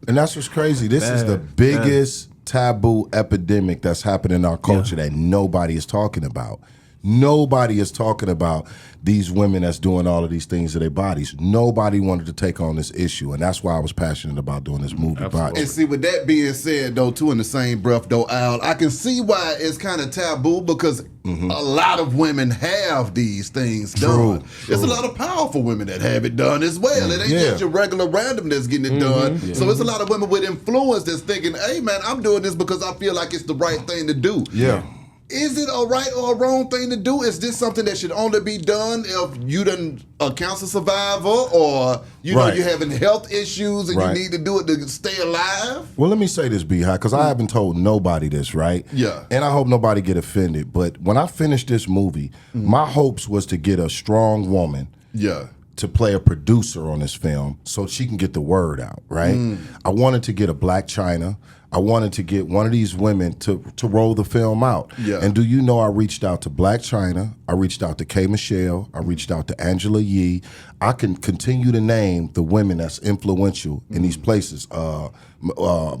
And that's what's crazy. This is the biggest taboo epidemic that's happening in our culture that nobody is talking about. Nobody is talking about these women that's doing all of these things to their bodies. Nobody wanted to take on this issue, and that's why I was passionate about doing this movie. Botch. And see, with that being said, though, too, in the same breath, though, Al, I can see why it's kind of taboo because a lot of women have these things done. There's a lot of powerful women that have it done as well. It ain't just your regular random that's getting it done. So it's a lot of women with influence that's thinking, hey, man, I'm doing this because I feel like it's the right thing to do. Yeah. Is it a right or a wrong thing to do? Is this something that should only be done if you done a cancer survivor or you know you're having health issues and you need to do it to stay alive? Well, let me say this, B-High, because I haven't told nobody this, right? Yeah. And I hope nobody get offended. But when I finished this movie, my hopes was to get a strong woman to play a producer on this film so she can get the word out, right? I wanted to get a black Chyna. I wanted to get one of these women to roll the film out. Yeah. And do you know I reached out to Black Chyna, I reached out to K. Michelle, I reached out to Angela Yee. I can continue to name the women that's influential in these places. A lot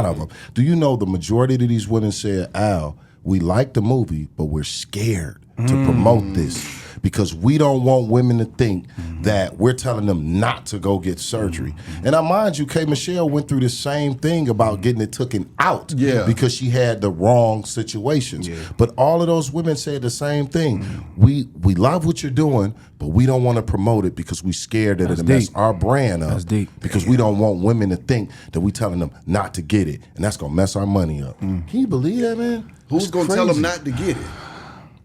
of them. Do you know the majority of these women said, Al, we like the movie, but we're scared to promote this because we don't want women to think that we're telling them not to go get surgery. And I mind you, K. Michelle went through the same thing about getting it taken out because she had the wrong situations. But all of those women said the same thing. We love what you're doing, but we don't want to promote it because we're scared that it'll mess our brand up. That's deep. Because we don't want women to think that we telling them not to get it, and that's gonna mess our money up. Can you believe that, man? Who's going to tell them not to get it?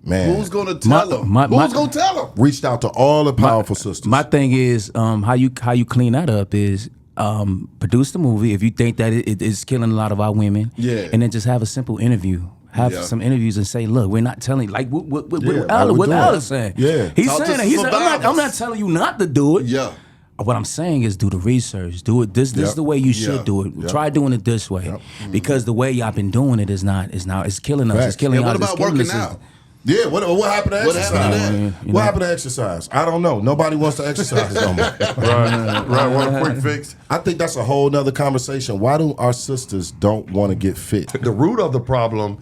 Man, who's going to tell them? Who's going to tell them? Reached out to all the powerful sisters. My thing is how you clean that up is produce the movie if you think that it is killing a lot of our women, and then just have a simple interview. Have some interviews and say, look, we're not telling what Al is saying. Yeah, he's saying that. I'm not telling you not to do it. Yeah. What I'm saying is do the research. Do it. This is the way you should do it. Try doing it this way. Because the way y'all been doing it is it's killing us. It's killing us. What about working out? Yeah, what happened to exercise? What happened to exercise? I don't know. Nobody wants to exercise no more. Right. Want a quick fix? I think that's a whole nother conversation. Why do our sisters don't want to get fit? The root of the problem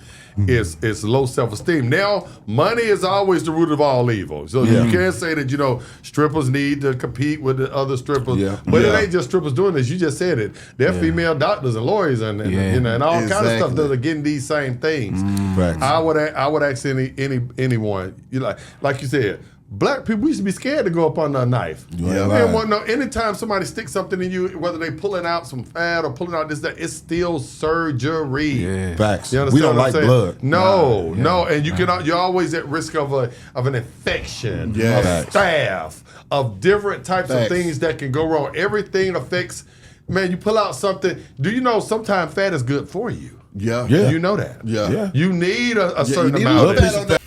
is low self-esteem. Now, money is always the root of all evil. So you can't say that, strippers need to compete with the other strippers. But it ain't just strippers doing this. You just said it. They're female doctors and lawyers and all kind of stuff that are getting these same things. I would ask anyone, like you said, black people, we used to be scared to go up under a knife. Anytime somebody sticks something in you, whether they pulling out some fat or pulling out this, that, it's still surgery. Facts. You understand we don't what I'm like saying? blood. No, and you're always at risk of an infection, of staph, of different types of things that can go wrong. Everything affects. Man, you pull out something. Do you know sometimes fat is good for you? Yeah. You know that. Yeah. You need a certain amount of it.